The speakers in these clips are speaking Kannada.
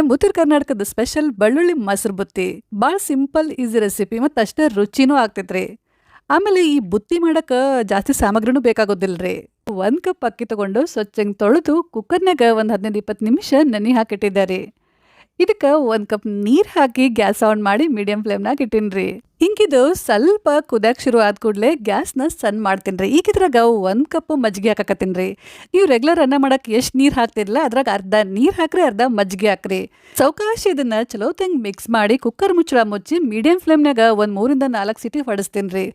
ನಮ್ಮ ಉತ್ತರ ಕರ್ನಾಟಕದ ಸ್ಪೆಷಲ್ ಬೆಳ್ಳುಳ್ಳಿ ಮೊಸರು ಬುತ್ತಿ ಭಾಳ ಸಿಂಪಲ್ ಈಸಿ ರೆಸಿಪಿ ಮತ್ತು ಅಷ್ಟೇ ರುಚಿನೂ ಆಗ್ತೈತ್ರಿ. ಆಮೇಲೆ ಈ ಬುತ್ತಿ ಮಾಡಕ್ಕೆ ಜಾಸ್ತಿ ಸಾಮಗ್ರಿನೂ ಬೇಕಾಗೋದಿಲ್ರಿ. 1 ಕಪ್ ಅಕ್ಕಿ ತಗೊಂಡು ಸ್ವಚ್ಛಂಗೆ ತೊಳೆದು ಕುಕ್ಕರ್ನಾಗ ಒಂದು 15-20 ನಿಮಿಷ ನೆನೆ ಹಾಕಿಟ್ಟಿದ್ದಾರೆ. ಇದಕ್ಕೆ 1 ಕಪ್ ನೀರು ಹಾಕಿ ಗ್ಯಾಸ್ ಆನ್ ಮಾಡಿ ಮೀಡಿಯಂ ಫ್ಲೇಮ್ನಾಗ ಇಟ್ಟಿನ್ರಿ. ಹಿಂಗಿದು ಸ್ವಲ್ಪ ಕುದ್ಯಾಕ್ ಶುರು ಆದ ಕೂಡಲೇ ಗ್ಯಾಸ್ನ ಸಣ್ಣ ಮಾಡ್ತೀನಿ. ಈಗ ಇದ್ರಾಗ 1 ಕಪ್ ಮಜ್ಜಿಗೆ ಹಾಕಕತ್ತೀನಿ. ನೀವು ರೆಗ್ಯುಲರ್ ಅನ್ನ ಮಾಡಕ್ಕೆ ಎಷ್ಟು ನೀರು ಹಾಕ್ತಿರಲ್ಲ ಅದ್ರಾಗ ಅರ್ಧ ನೀರು ಹಾಕ್ರಿ, ಅರ್ಧ ಮಜ್ಜಿಗೆ ಹಾಕ್ರಿ. ಸಾವಕಾಶ ಇದನ್ನ ಚಲೋ ತಂಗ್ ಮಿಕ್ಸ್ ಮಾಡಿ ಕುಕ್ಕರ್ ಮುಚ್ಚಳ ಮುಚ್ಚಿ ಮೀಡಿಯಂ ಫ್ಲೇಮ್ನಾಗ ಒಂದು 3-4 ಸಿಟಿ ಹೊಡಿಸ್ತೀನಿ.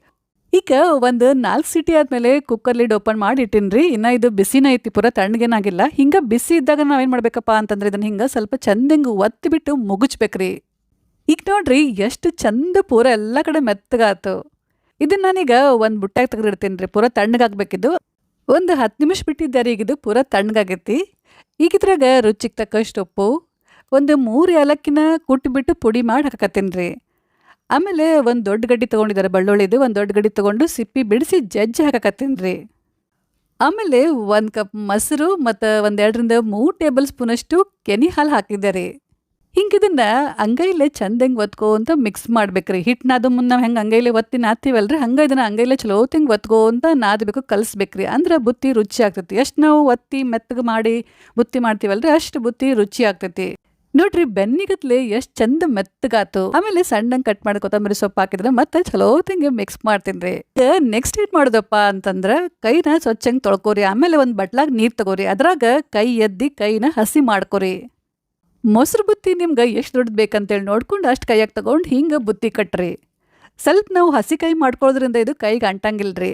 ಈಗ ಒಂದು 4 ಸಿಟಿ ಆದ್ಮೇಲೆ ಕುಕ್ಕರ್ ಲಿಡ್ ಓಪನ್ ಮಾಡಿ ಇಟ್ಟಿನ್ರಿ. ಇನ್ನ ಇದು ಬಿಸಿನ ಐತಿ, ಪೂರ ತಣ್ಣಗೇನಾಗಿಲ್ಲ. ಹಿಂಗ ಬಿಸಿ ಇದ್ದಾಗ ನಾವೇನ್ ಮಾಡ್ಬೇಕಪ್ಪ ಅಂತಂದ್ರೆ ಇದನ್ನ ಹಿಂಗ ಸ್ವಲ್ಪ ಚಂದಂಗ್ ಒತ್ತಿ ಬಿಟ್ಟು ಮುಗುಚ್ಬೇಕ್ರಿ. ಈಗ ನೋಡ್ರಿ ಎಷ್ಟು ಚಂದ ಪೂರ ಎಲ್ಲ ಕಡೆ ಮೆತ್ತಗಾತು. ಇದನ್ನ ನಾನೀಗ ಒಂದು ಬುಟ್ಟಾಗ ತೆಗೆದಿಡ್ತೀನಿ. ಪೂರ ತಣ್ಣಗಾಗ್ಬೇಕಿದ್ದು. ಒಂದು 10 ನಿಮಿಷ ಬಿಟ್ಟಿದ್ದಾರೆ. ಈಗ ಇದು ಪೂರ ತಣ್ಣಗಾಗೈತಿ. ಈಗ ಇದ್ರಾಗ ರುಚಿಗೆ ತಕ್ಕಷ್ಟು ಉಪ್ಪು, ಒಂದು 3 ಏಲಕ್ಕಿನ ಕುಟ್ಬಿಟ್ಟು ಪುಡಿ ಮಾಡಿ ಹಾಕತ್ತೀನಿ. ಆಮೇಲೆ ಒಂದು ದೊಡ್ಡ ಗಡ್ಡಿ ತೊಗೊಂಡಿದ್ದಾರೆ ಬೆಳ್ಳುಳ್ಳಿದು. ಒಂದು ದೊಡ್ಡ ಗಡ್ಡಿ ತೊಗೊಂಡು ಸಿಪ್ಪಿ ಬಿಡಿಸಿ ಜಜ್ಜಿ ಹಾಕಕತ್ತೀನಿ. ಆಮೇಲೆ 1 ಕಪ್ ಮೊಸರು ಮತ್ತು 1-2-3 ಟೇಬಲ್ ಸ್ಪೂನಷ್ಟು ಕೆನೆ ಹಾಲು ಹಾಕಿದ್ದಾರೆ. ಹಿಂಗೆ ಇದನ್ನ ಅಂಗೈಲೆ ಚಂದಂಗೆ ಒತ್ಕೋಂತ ಮಿಕ್ಸ್ ಮಾಡ್ಬೇಕ್ರಿ. ಹಿಟ್ಟು ನಾದು ಮುನ್ನ ನಾವು ಹೆಂಗೆ ಅಂಗೈಲೆ ಒತ್ತಿ ನಾದ್ತೀವಲ್ರಿ, ಹಂಗೆ ಇದನ್ನ ಅಂಗೈಲೆ ಚಲೋ ತಿಂಗೆ ಒತ್ಕೋಂತ ನಾದಬೇಕು, ಕಲಿಸ್ಬೇಕ್ರಿ. ಅಂದ್ರೆ ಬುತ್ತಿ ರುಚಿ ಆಗ್ತೈತಿ. ಎಷ್ಟು ನಾವು ಒತ್ತಿ ಮೆತ್ತಗೆ ಮಾಡಿ ಬುತ್ತಿ ಮಾಡ್ತೀವಲ್ರಿ ಅಷ್ಟು ಬುತ್ತಿ ರುಚಿ ಆಗ್ತೈತಿ. ನೋಡ್ರಿ ಬೆನ್ನಿಗತ್ಲೆ ಎಷ್ಟು ಚಂದ ಮೆತ್ತಗಾತು. ಆಮೇಲೆ ಸಣ್ಣಂಗೆ ಕಟ್ ಮಾಡಿ ಕೊತ್ತಂಬರಿ ಸೊಪ್ಪು ಹಾಕಿದ್ರೆ ಮತ್ತೆ ಚಲೋ ತಿಂಗೆ ಮಿಕ್ಸ್ ಮಾಡ್ತೀನಿ. ನೆಕ್ಸ್ಟ್ ಏನ್ ಮಾಡೋದಪ್ಪ ಅಂತಂದ್ರ ಕೈನ ಸ್ವಚ್ಛಂಗೆ ತೊಳ್ಕೊರಿ. ಆಮೇಲೆ ಒಂದು ಬಟ್ಲಾಗ ನೀರು ತಗೋರಿ. ಅದ್ರಾಗ ಕೈ ಎದ್ದಿ ಕೈನ ಹಸಿ ಮಾಡ್ಕೊರಿ. ಮೊಸರು ಬುತ್ತಿ ನಿಮ್ಗೆ ಎಷ್ಟು ದೊಡ್ಡದು ಬೇಕಂತೇಳಿ ನೋಡ್ಕೊಂಡು ಅಷ್ಟು ಕೈಯಾಗ ತಗೊಂಡು ಹಿಂಗೆ ಬುತ್ತಿ ಕಟ್ರಿ. ಸ್ವಲ್ಪ ನಾವು ಹಸಿ ಕೈ ಮಾಡ್ಕೊಳ್ಳೋದ್ರಿಂದ ಇದು ಕೈಗೆ ಅಂಟಂಗಿಲ್ರಿ.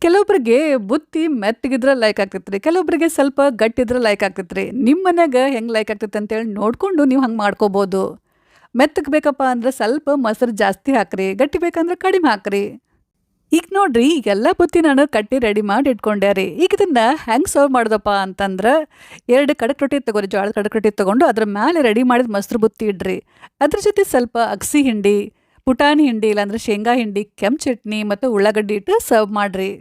ಕೆಲವೊಬ್ರಿಗೆ ಬುತ್ತಿ ಮೆತ್ತಗಿದ್ರೆ ಲೈಕ್ ಆಗ್ತೈತ್ರಿ, ಕೆಲವೊಬ್ರಿಗೆ ಸ್ವಲ್ಪ ಗಟ್ಟಿದ್ರೆ ಲೈಕ್ ಆಗ್ತೈತ್ರಿ. ನಿಮ್ಮ ಮನ್ಯಾಗ ಹೆಂಗೆ ಲೈಕ್ ಆಗ್ತೈತೆ ಅಂತೇಳಿ ನೋಡ್ಕೊಂಡು ನೀವು ಹಂಗೆ ಮಾಡ್ಕೋಬೋದು. ಮೆತ್ತಗೆ ಬೇಕಪ್ಪ ಅಂದ್ರೆ ಸ್ವಲ್ಪ ಮೊಸರು ಜಾಸ್ತಿ ಹಾಕ್ರಿ, ಗಟ್ಟಿ ಬೇಕಂದ್ರೆ ಕಡಿಮೆ ಹಾಕ್ರಿ. ಈಗ ನೋಡ್ರಿ ಈಗೆಲ್ಲ ಬುತ್ತಿ ನಾನು ಕಟ್ಟಿ ರೆಡಿ ಮಾಡಿ ಇಟ್ಕೊಂಡೆ ರೀ. ಈಗ ಇದನ್ನ ಹೆಂಗೆ ಸರ್ವ್ ಮಾಡೋದಪ್ಪ ಅಂತಂದ್ರೆ 2 ಕಡಕ್ ರೊಟ್ಟಿ ತಗೋರಿ, ಜೋಳದ ಕಡಕ್ ರೊಟ್ಟಿ ತೊಗೊಂಡು ಅದ್ರ ಮೇಲೆ ರೆಡಿ ಮಾಡಿದ ಮೊಸರು ಬುತ್ತಿ ಇಡ್ರಿ. ಅದ್ರ ಜೊತೆ ಸ್ವಲ್ಪ ಅಗಸಿ ಹಿಂಡಿ, ಪುಟಾಣಿ ಹಿಂಡಿ ಇಲ್ಲಾಂದ್ರೆ ಶೇಂಗಾ ಹಿಂಡಿ, ಕೆಂಪು ಚಟ್ನಿ ಮತ್ತು ಉಳ್ಳಾಗಡ್ಡಿ ಇಟ್ಟು ಸರ್ವ್ ಮಾಡ್ರಿ.